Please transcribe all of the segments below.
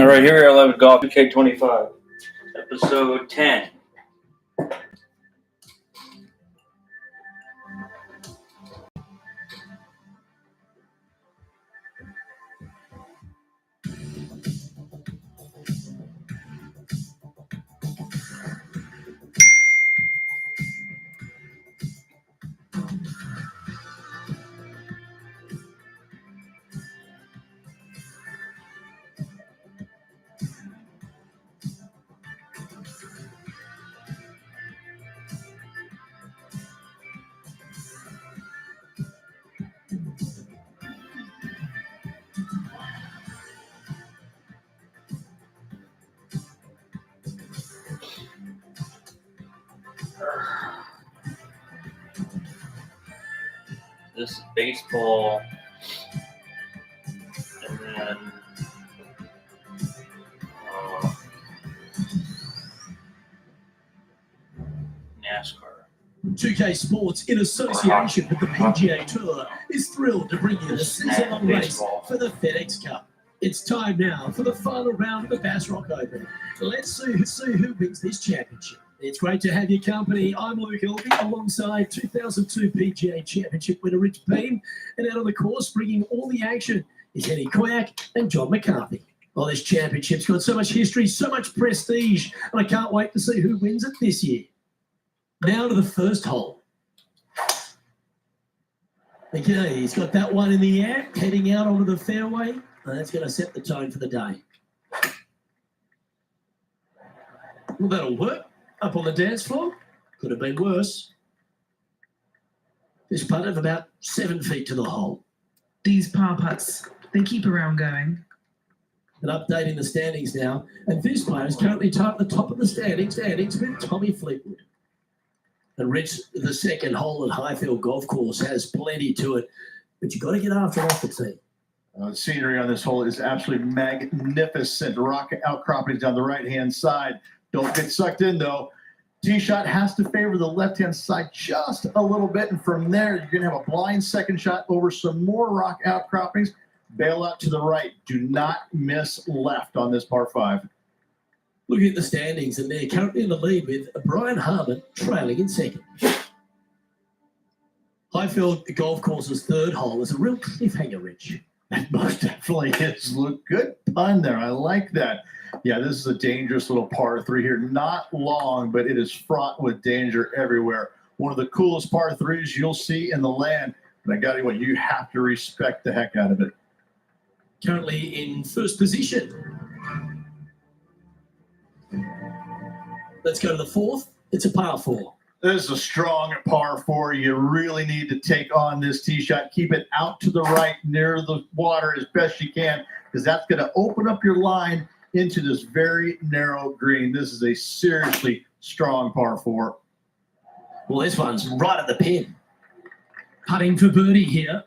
All right, here we are live with Golf PK25, episode 10. This is baseball, and then NASCAR. 2K Sports, in association with the PGA Tour, is thrilled to bring you the season-long race for the FedEx Cup. It's time now for the final round of the Bass Rock Open. Let's see who wins this championship. It's great to have your company. I'm Luke Elby, alongside 2002 PGA Championship winner Rich Beam, and out on the course, bringing all the action, is Eddie Koyak and John McCarthy. Well, this championship's got so much history, so much prestige, and I can't wait to see who wins it this year. Now to the first hole. Okay, he's got that one in the air, heading out onto the fairway. And that's going to set the tone for the day. Well, that'll work. Up on the dance floor. Could have been worse. This putt of about 7 feet to the hole. These par putts, they keep a round going. And updating the standings now. And this player is currently at the top of the standings with Tommy Fleetwood. And Rich, the second hole at Highfield Golf Course has plenty to it, but you've got to get after it off the tee. The scenery on this hole is absolutely magnificent. Rock outcroppings down the right-hand side. Don't get sucked in, though. Tee shot has to favor the left-hand side just a little bit, and from there, you're going to have a blind second shot over some more rock outcroppings. Bail out to the right. Do not miss left on this par 5. Looking at the standings, and they're currently in the lead with Brian Harmon trailing in second. Highfield Golf Course's third hole is a real cliffhanger, Rich. It most definitely is. Look, good pun there. I like that. Yeah, this is a dangerous little par 3 here. Not long, but it is fraught with danger everywhere. One of the coolest par 3s you'll see in the land. But I got to tell you what, you have to respect the heck out of it. Currently in first position. Let's go to the fourth. It's a par 4. This is a strong par 4. You really need to take on this tee shot. Keep it out to the right near the water as best you can, because that's going to open up your line into this very narrow green. This is a seriously strong par 4. Well, this one's right at the pin. Putting for birdie here.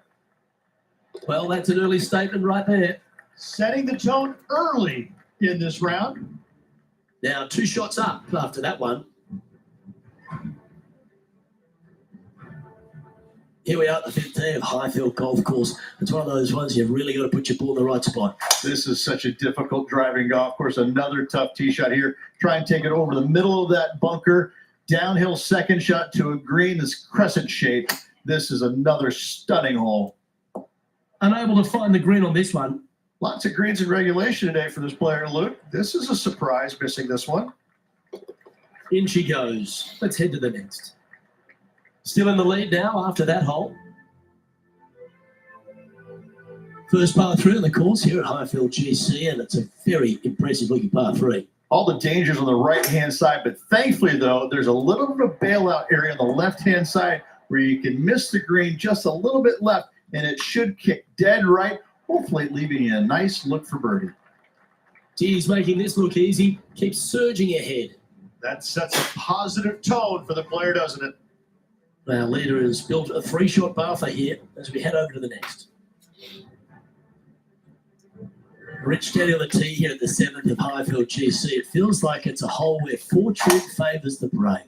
Well, that's an early statement right there. Setting the tone early in this round. Now 2 shots up after that one. Here we are at the 5th tee of Highfield Golf Course. It's one of those ones you've really got to put your ball in the right spot. This is such a difficult driving golf course. Another tough tee shot here. Try and take it over the middle of that bunker. Downhill second shot to a green that's crescent shaped. This is another stunning hole. Unable to find the green on this one. Lots of greens in regulation today for this player, Luke. This is a surprise, missing this one. In she goes. Let's head to the next. Still in the lead now after that hole. First par 3 on the course here at Highfield GC, and it's a very impressive looking par 3. All the dangers on the right-hand side, but thankfully, though, there's a little bit of a bailout area on the left-hand side where you can miss the green just a little bit left, and it should kick dead right, hopefully leaving you a nice look for birdie. Geez, making this look easy. Keeps surging ahead. That sets a positive tone for the player, doesn't it? Our leader has built a 3-shot buffer here as we head over to the next. Rich standing on the tee here at the 7th of Highfield GC. It feels like it's a hole where fortune favors the brave.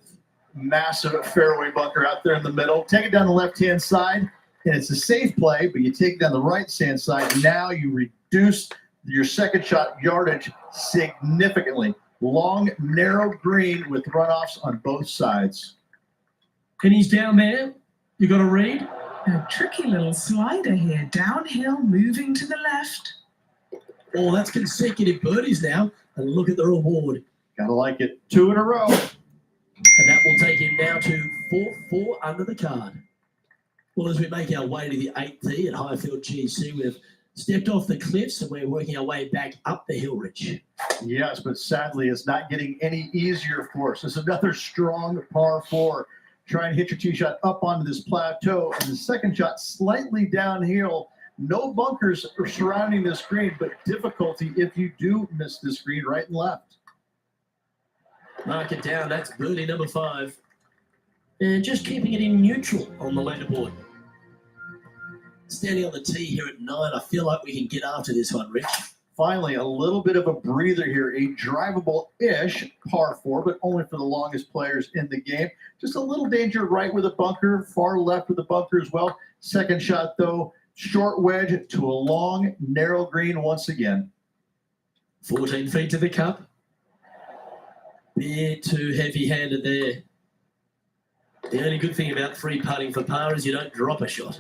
Massive fairway bunker out there in the middle. Take it down the left-hand side, and it's a safe play, but you take it down the right-hand side. Now you reduce your second shot yardage significantly. Long, narrow green with runoffs on both sides. And he's down there. You got to read. A tricky little slider here. Downhill, moving to the left. Oh, that's consecutive birdies now. And look at the reward. Gotta like it. 2 in a row. And that will take him now to 4 under the card. Well, as we make our way to the 8th tee at Highfield GC, we've stepped off the cliffs and we're working our way back up the hill ridge. Yes, but sadly, it's not getting any easier for us. This is another strong par 4. Try and hit your tee shot up onto this plateau. And the second shot slightly downhill. No bunkers are surrounding this green, but difficulty if you do miss this green right and left. Mark it down. That's birdie number 5. And just keeping it in neutral on the leaderboard. Standing on the tee here at 9, I feel like we can get after this one, Rich. Finally, a little bit of a breather here. A drivable-ish par 4, but only for the longest players in the game. Just a little danger right with a bunker, far left with a bunker as well. Second shot, though, short wedge to a long, narrow green once again. 14 feet to the cup. Bit too heavy-handed there. The only good thing about free putting for par is you don't drop a shot.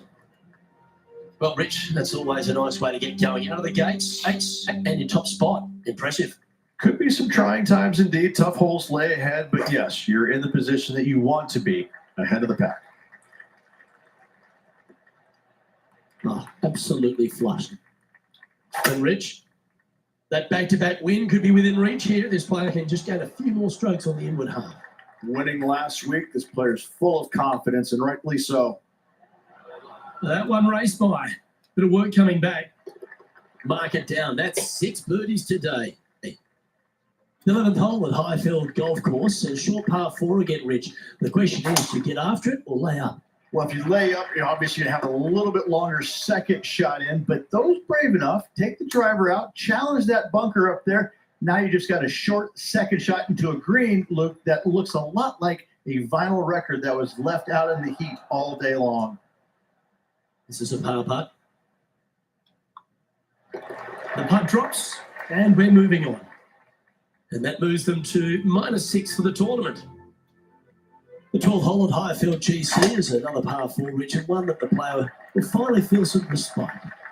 Well, Rich, that's always a nice way to get going out of the gates. And your top spot. Impressive. Could be some trying times indeed. Tough holes lay ahead, but yes, you're in the position that you want to be, ahead of the pack. Oh, absolutely flushed. And Rich, that back-to-back win could be within reach here. This player can just gain a few more strokes on the inward half. Winning last week, this player's full of confidence, and rightfully so. That one raced by. Bit of work coming back. Mark it down. That's 6 birdies today. The 11th hole at Highfield Golf Course. A short par 4 again, Rich. The question is, do you get after it or lay up? Well, if you lay up, you're obviously going to have a little bit longer second shot in, but those brave enough, take the driver out, challenge that bunker up there. Now you just got a short second shot into a green loop that looks a lot like a vinyl record that was left out in the heat all day long. This is a par putt. The putt drops, and we're moving on. And that moves them to -6 for the tournament. The 12th hole at Highfield GC is another par 4, Richard, one that the player will finally feel some respite.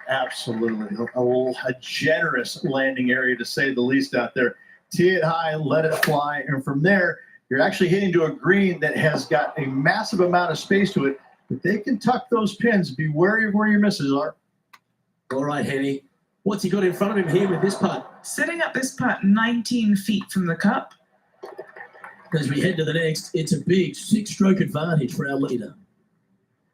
Absolutely. A generous landing area, to say the least, out there. Tee it high, let it fly, and from there, you're actually hitting to a green that has got a massive amount of space to it. But they can tuck those pins. Be wary of where your misses are. All right, Henny. What's he got in front of him here with this putt? Setting up this putt 19 feet from the cup. As we head to the next, it's a big 6-stroke advantage for our leader.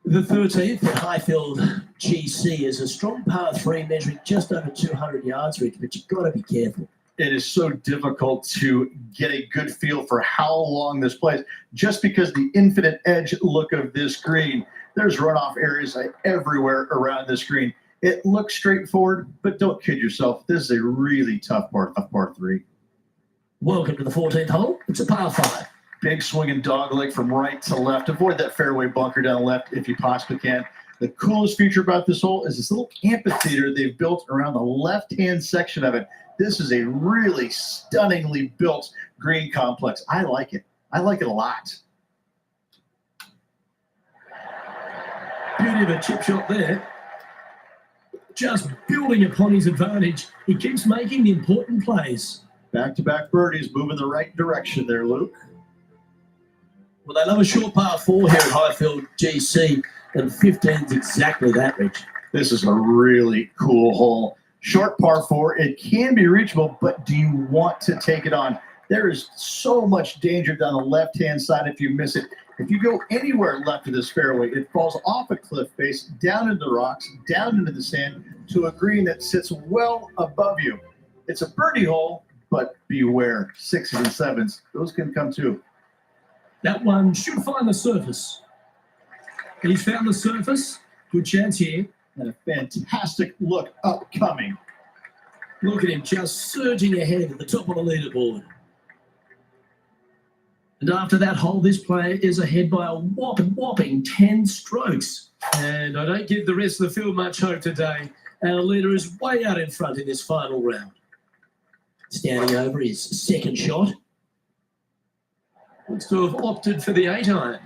The 13th at Highfield GC is a strong par 3 measuring just over 200 yards, Rich, but you've got to be careful. It is so difficult to get a good feel for how long this plays, just because the infinite edge look of this green. There's runoff areas everywhere around this green. It looks straightforward, but don't kid yourself. This is a really tough par 3. Welcome to the 14th hole. It's a par 5. Big swinging dogleg from right to left. Avoid that fairway bunker down the left if you possibly can. The coolest feature about this hole is this little amphitheater they've built around the left-hand section of it. This is a really stunningly built green complex. I like it. I like it a lot. Beauty of a chip shot there. Just building upon his advantage. He keeps making the important plays. Back-to-back birdies, moving the right direction there, Luke. Well, they love a short par 4 here at Highfield GC, and 15's exactly that, Rich. This is a really cool hole. Short par 4, it can be reachable, but do you want to take it on? There is so much danger down the left-hand side if you miss it. If you go anywhere left of this fairway, it falls off a cliff face, down into the rocks, down into the sand, to a green that sits well above you. It's a birdie hole, but beware. 6s and 7s, those can come too. That one should find the surface. He's found the surface. Good chance here. And a fantastic look upcoming. Look at him just surging ahead at the top of the leaderboard. And after that hole, this player is ahead by a whopping 10 strokes. And I don't give the rest of the field much hope today, Our leader is way out in front in this final round. Standing over his second shot. Looks to have opted for the 8-iron.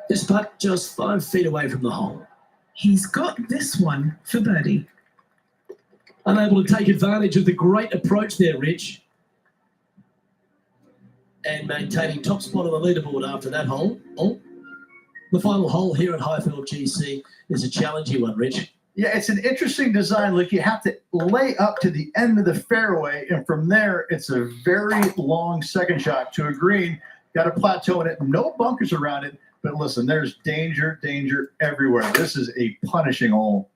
This putt just 5 feet away from the hole. He's got this one for birdie. Unable to take advantage of the great approach there, Rich. And maintaining top spot on the leaderboard after that hole. Oh, the final hole here at Highfield GC is a challenging one, Rich. Yeah, it's an interesting design. Look, you have to lay up to the end of the fairway, and from there, it's a very long second shot to a green. Got a plateau in it, no bunkers around it. But listen, there's danger everywhere. This is a punishing hole.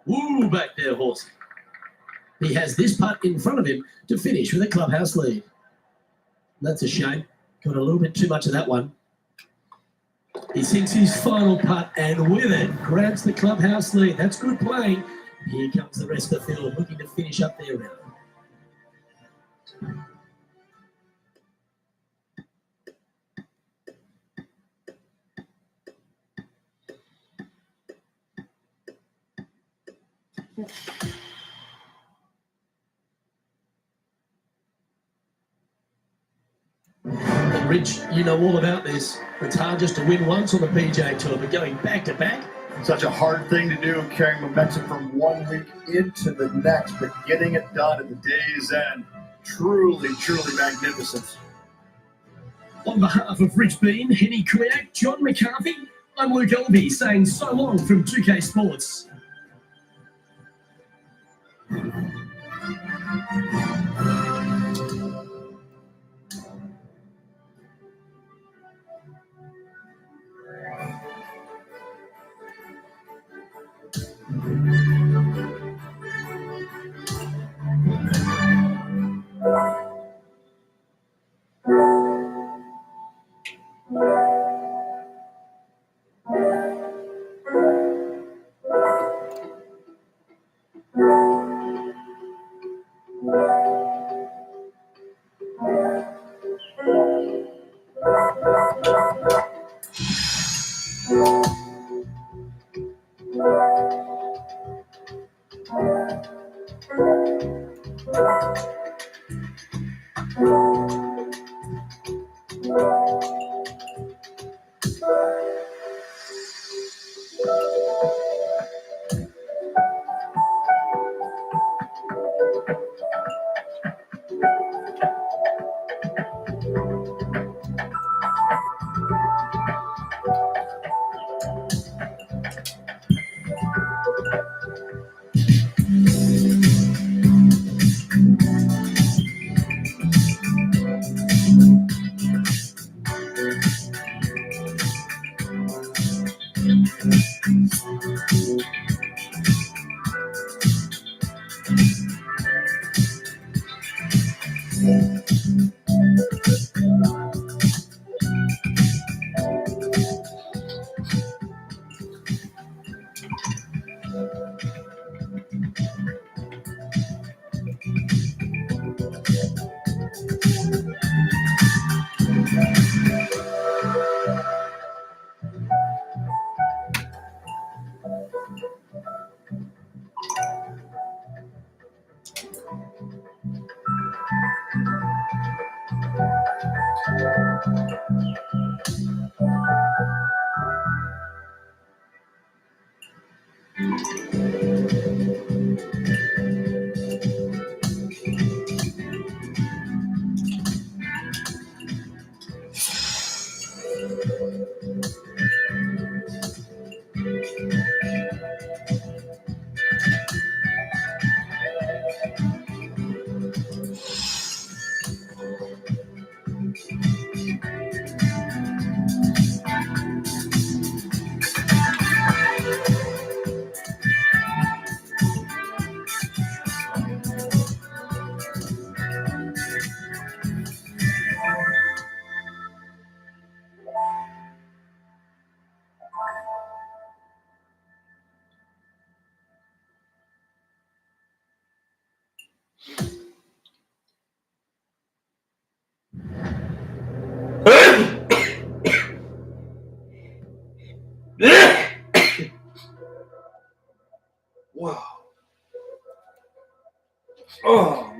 Woo, back there, horse. He has this putt in front of him to finish with a clubhouse lead. That's a shame. Got a little bit too much of that one. He sinks his final putt and with it grabs the clubhouse lead. That's good playing. Here comes the rest of the field looking to finish up their round. And Rich, you know all about this. It's hard just to win once on the PGA Tour, but going back to back. Such a hard thing to do, carrying momentum from one week into the next, but getting it done at the day's end. Truly magnificent. On behalf of Rich Beam, Henny Kuyak, John McCarthy, I'm Luke Elby saying so long from 2K Sports.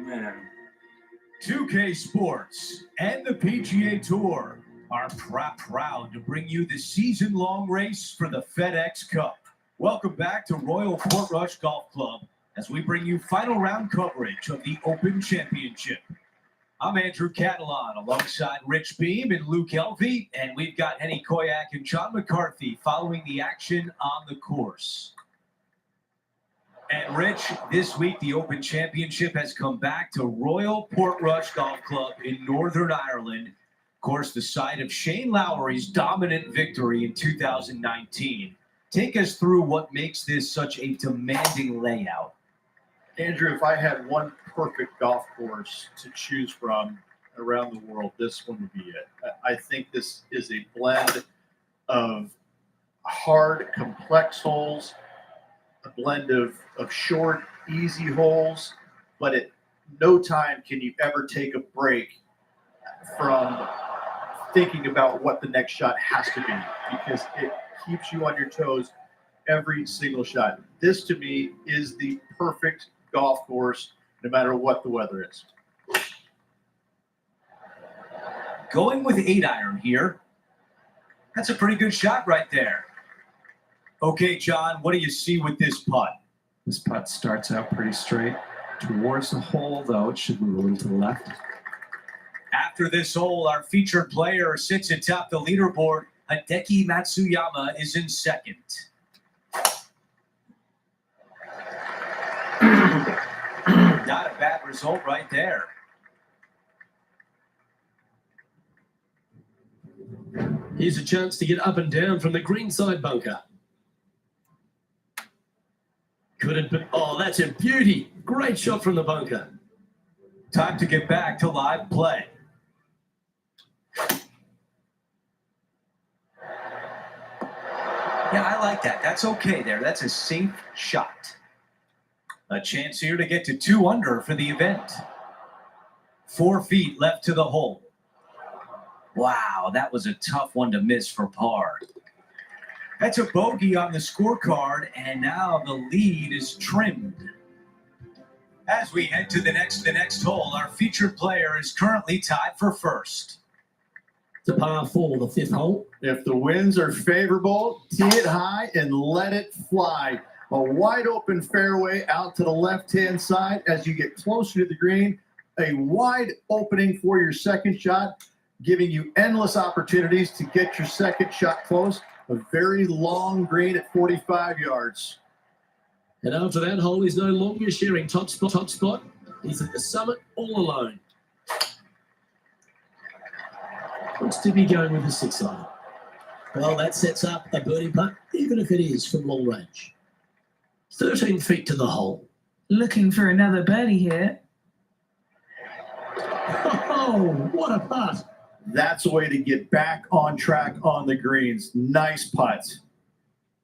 man. 2K Sports and the PGA Tour are proud to bring you the season-long race for the FedEx Cup. Welcome back to Royal Portrush Golf Club as we bring you final round coverage of the Open Championship. I'm Andrew Catalan alongside Rich Beam and Luke Elvey, and we've got Henny Koyak and John McCarthy following the action on the course. And Rich, this week the Open Championship has come back to Royal Portrush Golf Club in Northern Ireland. Of course, the site of Shane Lowry's dominant victory in 2019. Take us through what makes this such a demanding layout. Andrew, if I had one perfect golf course to choose from around the world, this one would be it. I think this is a blend of hard, complex holes, a blend of short, easy holes, but at no time can you ever take a break from thinking about what the next shot has to be, because it keeps you on your toes every single shot. This, to me, is the perfect golf course, no matter what the weather is. Going with 8-iron here. That's a pretty good shot right there. Okay, John, what do you see with this putt? This putt starts out pretty straight towards the hole, though it should move a little to the left. After this hole, our featured player sits atop the leaderboard. Hideki Matsuyama is in second. Not a bad result right there. Here's a chance to get up and down from the greenside bunker. Couldn't, but oh, that's a beauty. Great shot from the bunker. Time to get back to live play. Yeah, I like that. That's okay there. That's a safe shot. A chance here to get to 2 under for the event. 4 feet left to the hole. Wow, that was a tough one to miss for par. That's a bogey on the scorecard, and now the lead is trimmed. As we head to the next hole, our featured player is currently tied for first. It's a par 4, the 5th hole. If the winds are favorable, tee it high and let it fly. A wide open fairway out to the left-hand side as you get closer to the green. A wide opening for your second shot, giving you endless opportunities to get your second shot close. A very long green at 45 yards. And after that hole, he's no longer sharing top spot. He's at the summit all alone. Looks to be going with a 6-iron. Well, that sets up a birdie putt, even if it is from long range. 13 feet to the hole. Looking for another birdie here. Oh, what a putt. That's a way to get back on track on the greens. Nice putt.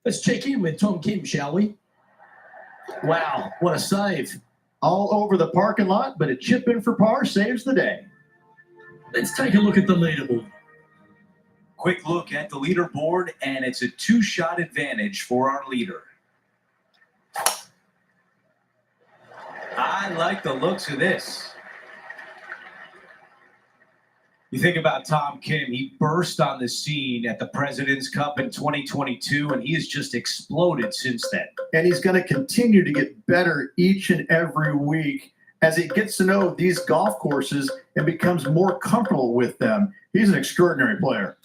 Let's check in with Tom Kim, shall we? Wow, what a save. All over the parking lot, but a chip in for par saves the day. Let's take a look at the leaderboard. Quick look at the leaderboard, and it's a 2-shot advantage for our leader. I like the looks of this. You think about Tom Kim, he burst on the scene at the President's Cup in 2022, and he has just exploded since then. And he's going to continue to get better each and every week as he gets to know these golf courses and becomes more comfortable with them. He's an extraordinary player.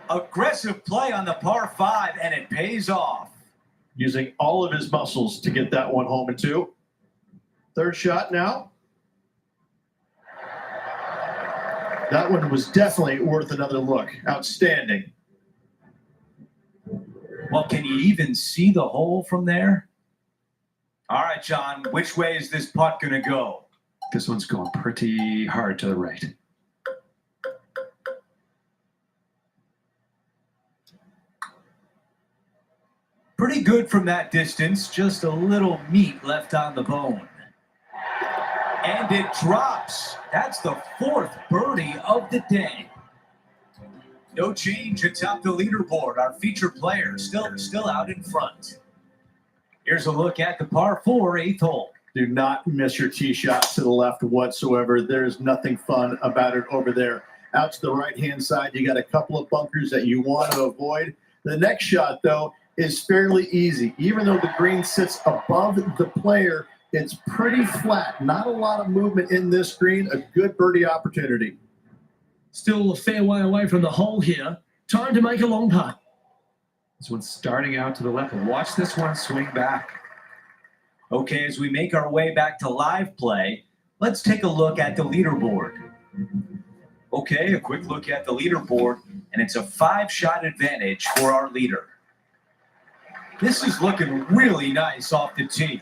Aggressive play on the par 5, and it pays off. Using all of his muscles to get that one home in 2. Third shot now. That one was definitely worth another look. Outstanding. Well, can you even see the hole from there? All right, John, which way is this putt going to go? This one's going pretty hard to the right. Pretty good from that distance, just a little meat left on the bone. And it drops. That's the 4th birdie of the day. No change atop the leaderboard. Our featured player still out in front. Here's a look at the par 4 8th hole. Do not miss your tee shot to the left whatsoever. There's nothing fun about it over there. Out to the right-hand side, you got a couple of bunkers that you want to avoid. The next shot, though, is fairly easy. Even though the green sits above the player, it's pretty flat. Not a lot of movement in this green. A good birdie opportunity. Still a fair way away from the hole here. Time to make a long putt. This one's starting out to the left. Watch this one swing back. Okay, as we make our way back to live play, let's take a look at the leaderboard. Okay, a quick look at the leaderboard, and it's a 5-shot advantage for our leader. This is looking really nice off the tee.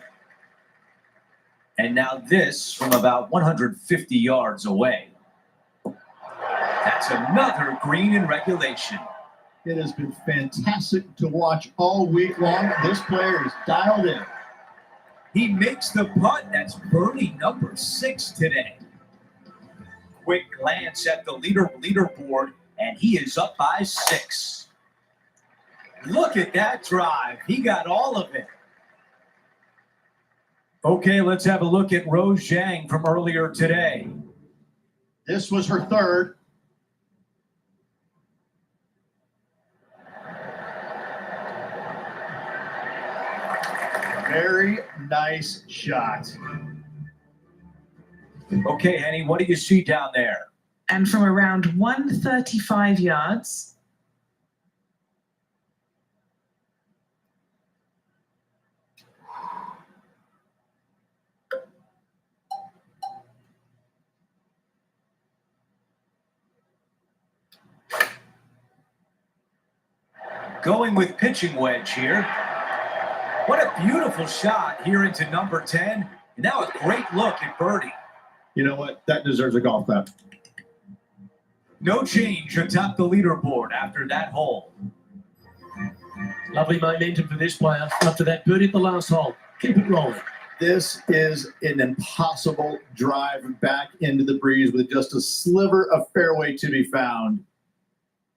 And now this from about 150 yards away. That's another green in regulation. It has been fantastic to watch all week long. This player is dialed in. He makes the putt. That's birdie number 6 today. Quick glance at the leaderboard, and he is up by 6. Look at that drive. He got all of it. Okay, let's have a look at Rose Zhang from earlier today. This was her third. Very nice shot. Okay, Henny, what do you see down there? And from around 135 yards, Going with pitching wedge here. What a beautiful shot here into number 10. And now a great look at birdie. You know what? That deserves a golf clap. No change atop the leaderboard after that hole. Lovely momentum for this player after that birdie at the last hole. Keep it rolling. This is an impossible drive back into the breeze with just a sliver of fairway to be found.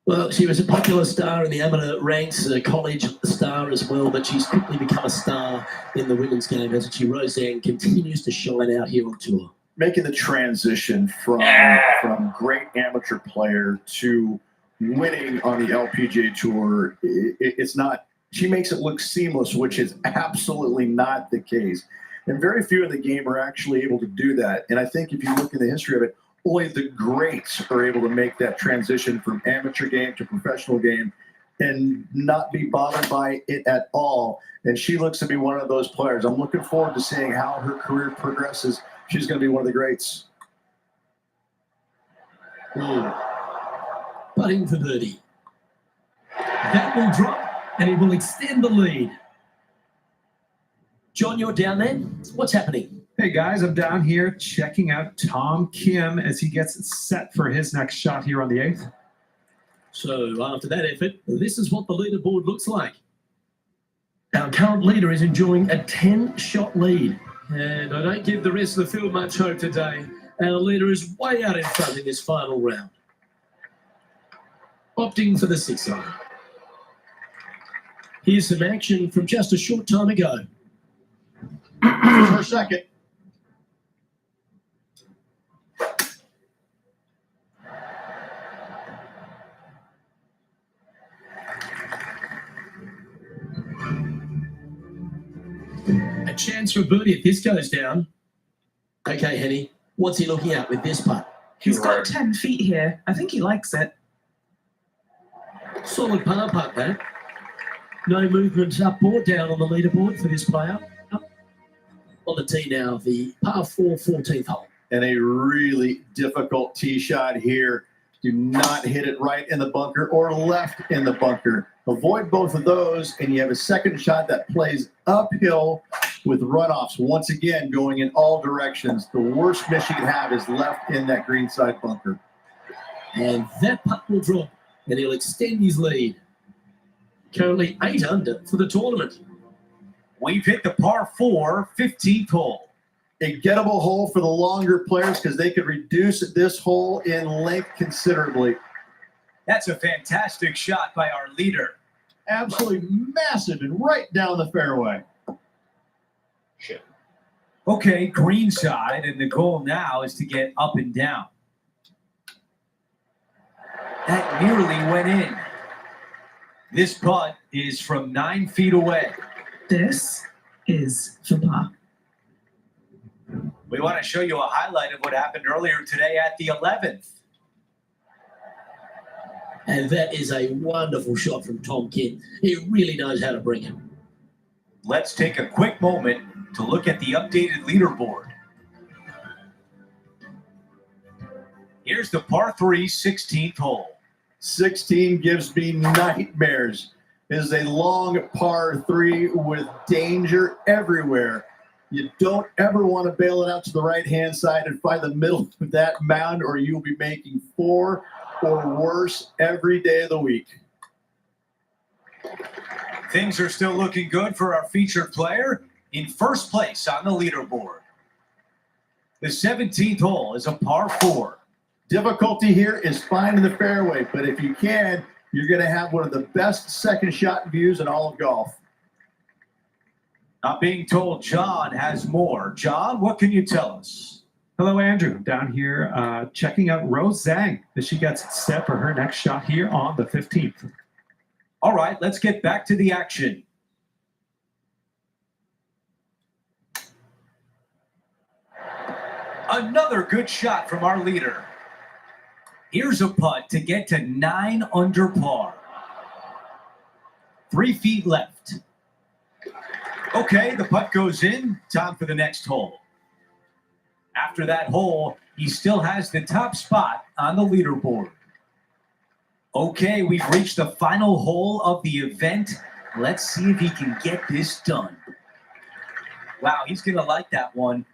Well, she was a popular star in the amateur ranks, a college star as well, but she's quickly become a star in the women's game, hasn't she? Roseanne continues to shine out here on tour. Making the transition from great amateur player to winning on the LPGA Tour, it's not, she makes it look seamless, which is absolutely not the case. And very few in the game are actually able to do that. And I think if you look in the history of it, only the greats are able to make that transition from amateur game to professional game and not be bothered by it at all. And she looks to be one of those players. I'm looking forward to seeing how her career progresses. She's going to be one of the greats. Putting for birdie. That will drop, and it will extend the lead. John, you're down there. What's happening? Hey guys, I'm down here checking out Tom Kim as he gets set for his next shot here on the 8th. So after that effort, this is what the leaderboard looks like. Our current leader is enjoying a 10-shot lead. And I don't give the rest of the field much hope today. Our leader is way out in front in this final round. Opting for the 6-iron. Here's some action from just a short time ago. For a second. A chance for a birdie if this goes down. Okay, Henny, what's he looking at with this putt? he's got 10 feet here. I think he likes it. Solid par putt, that. No movement up or down on the leaderboard for this player. Up on the tee now, the par 4 14th hole. And a really difficult tee shot here. Do not hit it right in the bunker or left in the bunker. Avoid both of those, and you have a second shot that plays uphill with runoffs. Once again, going in all directions. The worst miss you can have is left in that greenside bunker. And that putt will drop, and he'll extend his lead. Currently 8 under for the tournament. We've hit the par 4 15th hole. A gettable hole for the longer players because they could reduce this hole in length considerably. That's a fantastic shot by our leader. Absolutely massive and right down the fairway. Shit. Okay, green side, and the goal now is to get up and down. That nearly went in. This putt is from 9 feet away. This is for par. We want to show you a highlight of what happened earlier today at the 11th. And that is a wonderful shot from Tom Kim. He really knows how to bring it. Let's take a quick moment to look at the updated leaderboard. Here's the par 3 16th hole. 16 gives me nightmares. It is a long par 3 with danger everywhere. You don't ever want to bail it out to the right-hand side and find the middle of that mound, or you'll be making 4 or worse every day of the week. Things are still looking good for our featured player in first place on the leaderboard. The 17th hole is a par 4. Difficulty here is finding the fairway, but if you can, you're going to have one of the best second shot views in all of golf. Not being told John has more. John, what can you tell us? Hello, Andrew. Down here checking out Rose Zhang as she gets set for her next shot here on the 15th. All right, let's get back to the action. Another good shot from our leader. Here's a putt to get to 9 under par. 3 feet left. Okay, the putt goes in. Time for the next hole. After that hole, he still has the top spot on the leaderboard. Okay, we've reached the final hole of the event. Let's see if he can get this done. Wow, he's going to like that one.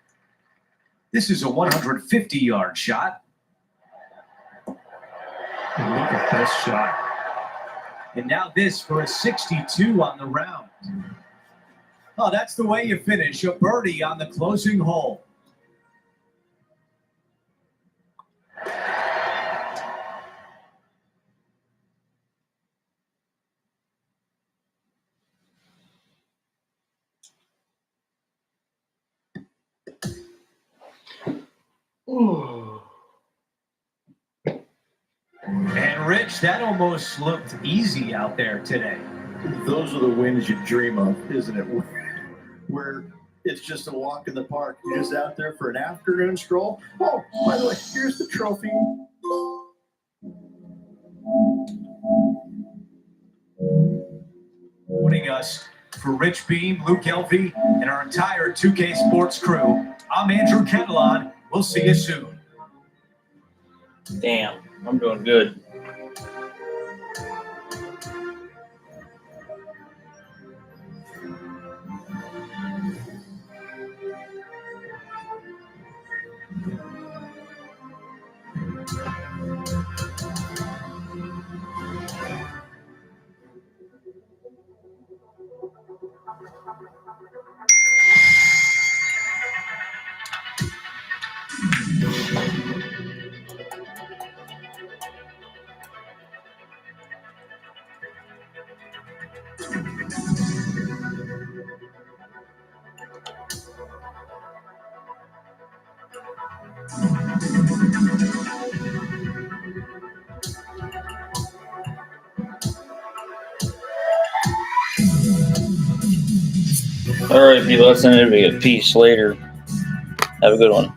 This is a 150-yard shot. And look at this shot. And now this for a 62 on the round. Oh, that's the way you finish. A birdie on the closing hole. And Rich, that almost looked easy out there today. Those are the wins you dream of, isn't it? Where it's just a walk in the park. You're just out there for an afternoon stroll. Oh, by the way, here's the trophy. Joining us for Rich Beam, Luke Elvey, and our entire 2K Sports crew, I'm Andrew Catalan. We'll see you soon. Damn, I'm doing good. All right, people, that's the end of it. Peace later. Have a good one.